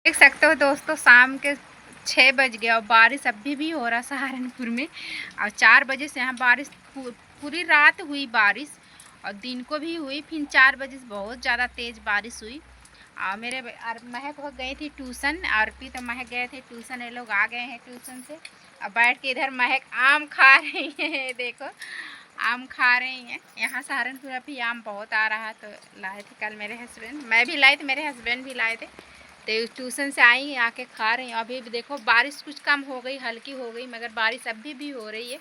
देख सकते हो दोस्तों, शाम के 6 बज गए और बारिश अभी भी हो रहा सहारनपुर में। और 4 बजे से यहाँ बारिश पूरी रात हुई बारिश और दिन को भी हुई। फिर 4 बजे से बहुत ज़्यादा तेज़ बारिश हुई। और मेरे महक हो गई थी ट्यूशन, आरपी तो महक गए थे ट्यूशन। ये लोग आ गए हैं ट्यूशन से। अब बैठ के इधर महक आम खा रही है। देखो आम खा रही हैं। यहाँ सहारनपुर अभी आम बहुत आ रहा है, तो लाए थे कल मेरे हस्बैंड, मैं भी लाई थी, मेरे हस्बैंड भी लाए थे। तो ट्यूशन से आई आके खा रही हैं। अभी भी देखो बारिश कुछ कम हो गई, हल्की हो गई, मगर बारिश अभी भी हो रही है।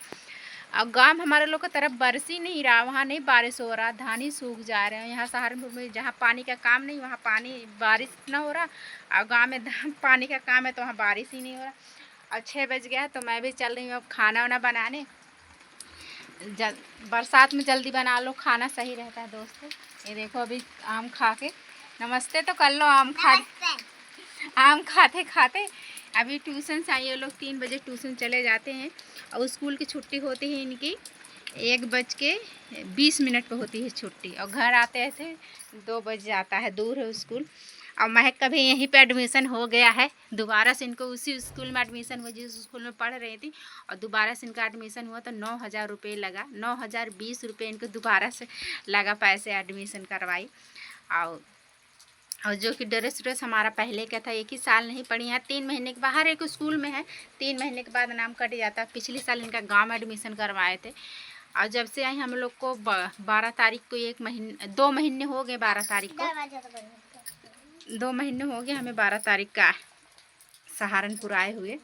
और गांव हमारे लोग की तरफ बरस ही नहीं रहा, वहाँ नहीं बारिश हो रहा, धान ही सूख जा रहे हैं। यहाँ सहारनपुर में जहाँ पानी का काम नहीं, वहाँ पानी बारिश ना हो रहा। और गांव में पानी का काम है तो वहाँ बारिश ही नहीं हो रहा। और 6 बज गया तो मैं भी चल रही हूँ अब खाना वाना बनाने। बरसात में जल्दी बना लो, खाना सही रहता है दोस्तों। ये देखो अभी आम खा के नमस्ते तो कर लो। आम खाते खाते अभी ट्यूशन से आई। ये लोग 3 बजे ट्यूशन चले जाते हैं और स्कूल की छुट्टी होती है इनकी 1:20 पर होती है छुट्टी। और घर आते थे 2 बजे आता है, दूर है स्कूल। और महक का भी यहीं पे एडमिशन हो गया है। दोबारा से इनको उसी स्कूल में एडमिशन हुआ जिस स्कूल में पढ़ रही थी। और दोबारा से इनका एडमिशन हुआ तो 9,000 रुपये लगा। 9,020 रुपये इनको दोबारा से लगा, पैसे एडमिशन करवाई। और जो कि ड्रेस हमारा पहले का था, 1 ही साल नहीं पढ़ी है, 3 महीने के बाहर एक स्कूल में है, 3 महीने के बाद नाम कट जाता है। पिछले साल इनका गांव में एडमिशन करवाए थे। और जब से आई हम लोग को 12 तारीख को 2 महीने हो गए। 12 तारीख को 2 महीने हो गए हमें 12 तारीख का सहारनपुर आए हुए।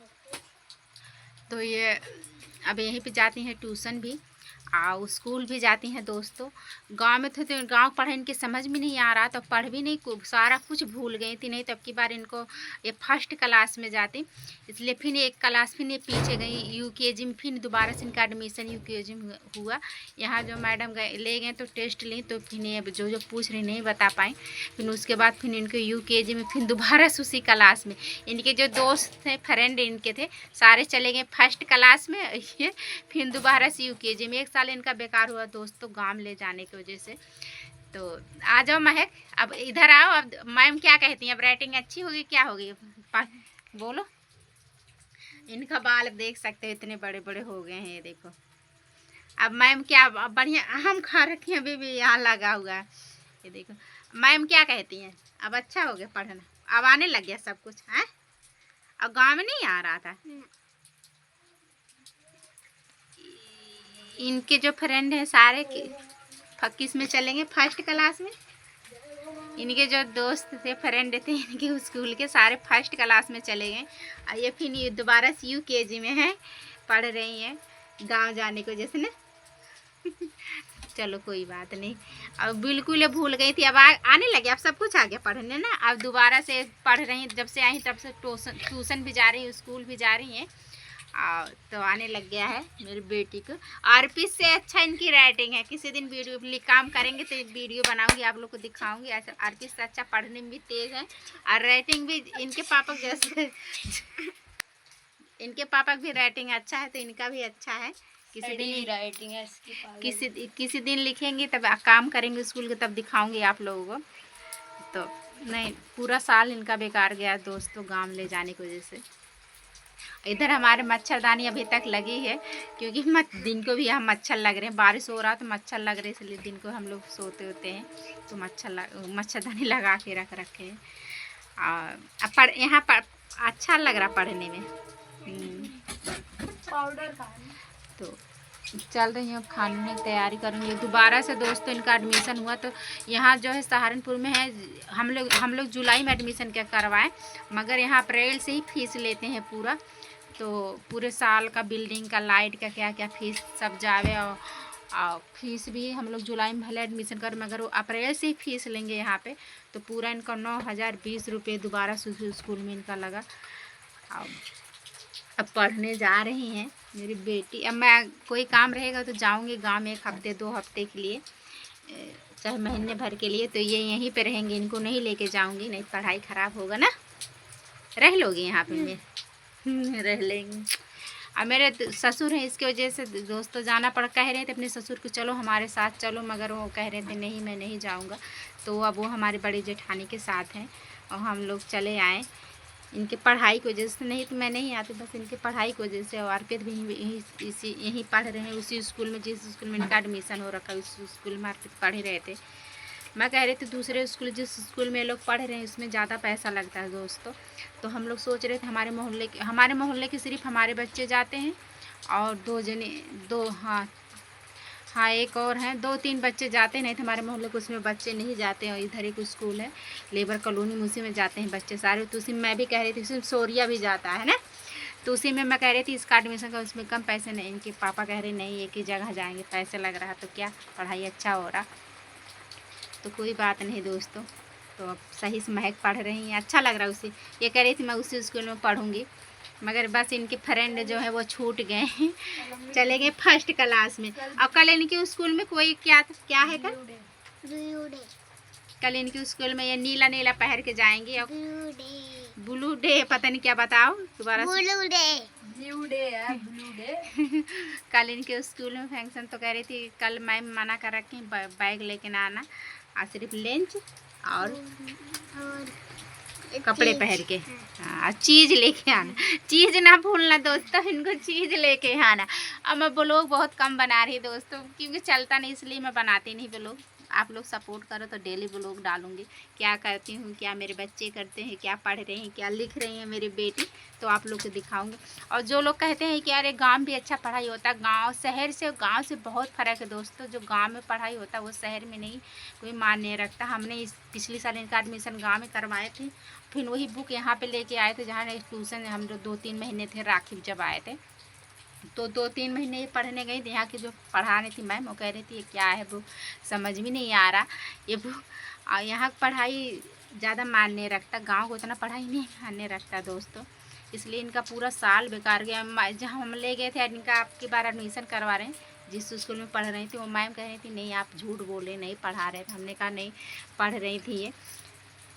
तो ये अब यहीं पे जाती हैं ट्यूशन भी और स्कूल भी जाती हैं दोस्तों। गांव में थे तो गांव पढ़े इनके समझ में नहीं आ रहा, तो पढ़ भी नहीं, सारा कुछ भूल गई थी। नहीं तो अब की बार इनको ये फर्स्ट क्लास में जाती, इसलिए फिर एक क्लास फिर ये पीछे गई यूकेजी में। फिर दोबारा से इनका एडमिशन यूकेजी में हुआ। यहाँ जो मैडम गए ले गए तो टेस्ट ली, तो फिर ये जो जो पूछ रही नहीं बता पाए। फिर उसके बाद फिर इनको यूकेजी में फिर दोबारा से उसी क्लास में। इनके जो दोस्त थे, फ्रेंड इनके थे, सारे चले गए फर्स्ट क्लास में। ये फिर दोबारा से यूकेजी में। 1 साल इनका बेकार हुआ दोस्तों गांव ले जाने की वजह से। तो आ जाओ महक, अब इधर आओ। अब मैम क्या कहती हैं, अब राइटिंग अच्छी होगी क्या होगी, बोलो। इनका बाल देख सकते हो इतने बड़े बड़े हो गए हैं, ये देखो। अब मैम क्या, बढ़िया आम खा रखी है, अभी भी यहाँ लगा हुआ है, ये देखो। मैम क्या कहती हैं, अब अच्छा हो गया पढ़ना, अब आने लग गया सब कुछ है। अब गाँव में नहीं आ रहा था। इनके जो फ्रेंड हैं सारे किस में चलेंगे, फर्स्ट क्लास में। इनके जो दोस्त थे, फ्रेंड थे इनके स्कूल के, सारे फर्स्ट क्लास में चले गए। और ये फिर ये दोबारा से यूकेजी में है, पढ़ रही हैं गांव जाने की वजह से ना। चलो कोई बात नहीं, अब बिल्कुल भूल गई थी, अब आने लगे, अब सब कुछ आ गया पढ़ने ना। अब दोबारा से पढ़ रही हैं, जब से आई तब से ट्यूशन भी जा रही है, स्कूल भी जा रही हैं। तो आने लग गया है मेरी बेटी को। आरपी से अच्छा इनकी राइटिंग है। किसी दिन वीडियो काम करेंगे तो एक वीडियो बनाऊंगी, आप लोग को दिखाऊंगी। ऐसा आरपी से अच्छा पढ़ने में भी तेज है और राइटिंग भी इनके पापा जैसे। इनके पापा की भी राइटिंग अच्छा है तो इनका भी अच्छा है। किसी दिन राइटिंग है किसी दिन लिखेंगे, तब काम करेंगे स्कूल के, तब दिखाऊंगी आप लोगों को। तो नहीं, पूरा साल इनका बेकार गया दोस्तों गाँव ले जाने की वजह से। इधर हमारे मच्छरदानी अभी तक लगी है, क्योंकि दिन को भी यहाँ मच्छर लग रहे हैं। बारिश हो रहा तो मच्छर लग रहे, इसलिए दिन को हम लोग सोते होते हैं तो मच्छरदानी लगा के रखे हैं। और यहाँ पर अच्छा लग रहा पढ़ने में। पाउडर तो चल रही हूँ, खाने की तैयारी करूँगी। दोबारा से दोस्तों इनका एडमिशन हुआ, तो यहाँ जो है सहारनपुर में है। हम लोग जुलाई में एडमिशन क्या करवाएं, मगर यहाँ अप्रैल से ही फीस लेते हैं पूरा। तो पूरे साल का बिल्डिंग का, लाइट का, क्या क्या फीस सब जावे। और फीस भी हम लोग जुलाई में भले एडमिशन कर, मगर वो अप्रैल से ही फीस लेंगे यहाँ पे। तो पूरा इनका 9,020 रुपये दोबारा से स्कूल में इनका लगा। अब पढ़ने जा रही हैं मेरी बेटी। अब मैं कोई काम रहेगा तो जाऊंगी गांव में 1 हफ्ते 2 हफ्ते के लिए, चाहे महीने भर के लिए। तो ये यहीं पे रहेंगे, इनको नहीं लेके जाऊंगी, नहीं पढ़ाई ख़राब होगा ना। रह लोगी यहाँ पे मैं रह लेंगे। अब मेरे ससुर हैं, इसकी वजह से दोस्तों जाना पड़, कह रहे थे अपने ससुर को चलो हमारे साथ चलो, मगर वो कह रहे थे नहीं मैं नहीं जाऊँगा। तो अब वो हमारी बड़ी जेठानी के साथ हैं और हम लोग चले आए। इनके पढ़ाई की वजह से, नहीं तो मैं नहीं आती, बस इनके पढ़ाई की वजह से। और अर्पित भी यहीं पढ़ रहे हैं, उसी स्कूल में जिस स्कूल में इनका एडमिशन हो रखा है, उस स्कूल में अर्पित पढ़ ही रहे थे। मैं कह रही थी दूसरे स्कूल, जिस स्कूल में लोग पढ़ रहे हैं उसमें ज़्यादा पैसा लगता है दोस्तों। तो हम लोग सोच रहे थे हमारे मोहल्ले के सिर्फ हमारे बच्चे जाते हैं, और हाँ एक और हैं, 2-3 बच्चे जाते, नहीं तो हमारे मोहल्ले को उसमें बच्चे नहीं जाते हैं। इधर एक स्कूल है लेबर कॉलोनी में, उसी में जाते हैं बच्चे सारे। तो उसी में मैं भी कह रही थी, उसमें सोरिया भी जाता है ना, तो उसी में मैं कह रही थी इसका एडमिशन का, उसमें कम पैसे नहीं। इनके पापा कह रहे नहीं एक ही जगह जाएंगे, पैसे लग रहा तो क्या, पढ़ाई अच्छा हो रहा। तो कोई बात नहीं दोस्तों, तो अब सही से महक पढ़ रही हैं, अच्छा लग रहा है उसे। ये कह रही थी मैं उसी स्कूल में पढ़ूँगी, मगर बस इनके फ्रेंड जो है वो छूट गए हैं, चले गए फर्स्ट क्लास में। और कल इनके स्कूल में कोई क्या है कल इनके स्कूल में ये नीला नीला पहन के जाएंगे। और ब्लू डे पता नहीं क्या, बताओ दोबारा। ब्लू डे कल इनके स्कूल में फंक्शन। तो कह रही थी कल मैम मना कर रखी बैग लेके ना आना, और सिर्फ लंच और कपड़े पहन के, हाँ चीज़ लेके आना, चीज़ ना भूलना दोस्तों, इनको चीज़ लेके आना। अब मैं ब्लॉग बहुत कम बना रही दोस्तों, क्योंकि चलता नहीं, इसलिए मैं बनाती नहीं ब्लॉग। आप लोग सपोर्ट करो तो डेली ब्लॉग डालूंगी, क्या करती हूँ, क्या मेरे बच्चे करते हैं, क्या पढ़ रहे हैं, क्या लिख रही हैं मेरी बेटी, तो आप लोग को दिखाऊंगी। और जो लोग कहते हैं कि अरे गांव भी अच्छा पढ़ाई होता है, गांव से बहुत फ़र्क है दोस्तों। जो गांव में पढ़ाई होता है वो शहर में नहीं कोई मान्य रखता। हमने पिछले साल इनका एडमिशन गाँव में करवाए थे, फिर वही बुक यहाँ पे लेके आए थे, जहाँ ट्यूशन हम लोग 2-3 महीने थे, राखी जब आए थे तो 2-3 महीने पढ़ने गई थी। यहाँ की जो पढ़ा रही थी मैम, वो कह रही थी ये क्या है बुक, समझ में नहीं आ रहा ये बुक। और यहाँ पढ़ाई ज़्यादा मान्य रखता, गांव को उतना पढ़ाई नहीं मान्य रखता दोस्तों, इसलिए इनका पूरा साल बेकार गया। जहाँ हम ले गए थे इनका आपकी बार एडमिशन करवा रहे हैं, जिस स्कूल में पढ़ रही थी, वो मैम कह रही थी नहीं आप झूठ बोले, नहीं पढ़ा रहे थे। हमने कहा नहीं पढ़ रही थी ये,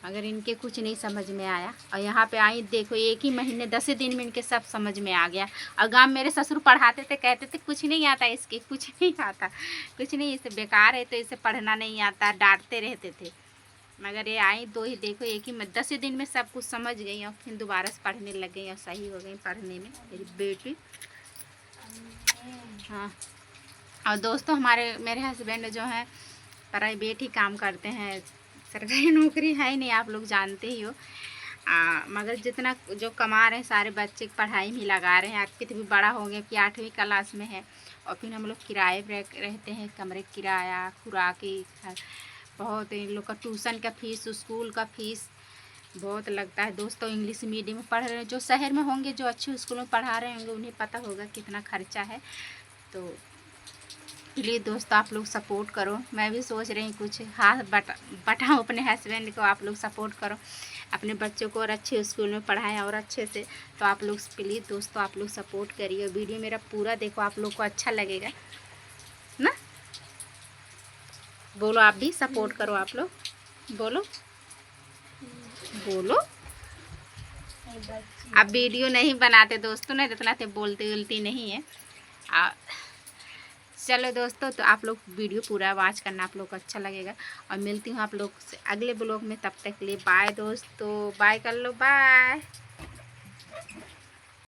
अगर इनके कुछ नहीं समझ में आया। और यहाँ पे आई देखो 1 ही महीने 10 दिन में इनके सब समझ में आ गया। और गाँव मेरे ससुर पढ़ाते थे, कहते थे कुछ नहीं आता इसके, कुछ नहीं आता, कुछ नहीं, इसे बेकार है, तो इसे पढ़ना नहीं आता, डांटते रहते थे। मगर ये आई देखो 1 ही 10 दिन में सब कुछ समझ गई, और फिर दोबारा से पढ़ने लग गई और सही हो गई पढ़ने में मेरी बेटी। हाँ और दोस्तों मेरे हस्बैंड जो हैं प्राइवेट ही काम करते हैं, सरकारी नौकरी है ही नहीं, आप लोग जानते ही हो। मगर जितना जो कमा रहे हैं सारे बच्चे की पढ़ाई में लगा रहे हैं। अर्पित भी बड़ा हो गया कि 8वीं क्लास में है। और फिर हम लोग किराए पर रहते हैं, कमरे किराया, खुराकी, बहुत इन लोग का ट्यूशन का फीस, स्कूल का फीस बहुत लगता है दोस्तों। इंग्लिश मीडियम में पढ़ रहे हैं, जो शहर में होंगे, जो अच्छे स्कूल में पढ़ा रहे होंगे, उन्हें पता होगा कितना खर्चा है। तो प्लीज़ दोस्तों आप लोग सपोर्ट करो। मैं भी सोच रही हूँ कुछ हाथ बटाऊँ अपने हस्बैंड को, आप लोग सपोर्ट करो अपने बच्चों को और अच्छे स्कूल में पढ़ाएं और अच्छे से। तो आप लोग प्लीज़ दोस्तों आप लोग सपोर्ट करिए, वीडियो मेरा पूरा देखो, आप लोग को अच्छा लगेगा ना। बोलो आप भी सपोर्ट करो, आप लोग बोलो बोलो। आप वीडियो नहीं बनाते दोस्तों, नहीं इतना तो बोलती नहीं है। चलो दोस्तों, तो आप लोग वीडियो पूरा वॉच करना, आप लोग को अच्छा लगेगा। और मिलती हूँ आप लोग से अगले ब्लॉग में, तब तक के लिए बाय दोस्तों, बाय कर लो, बाय।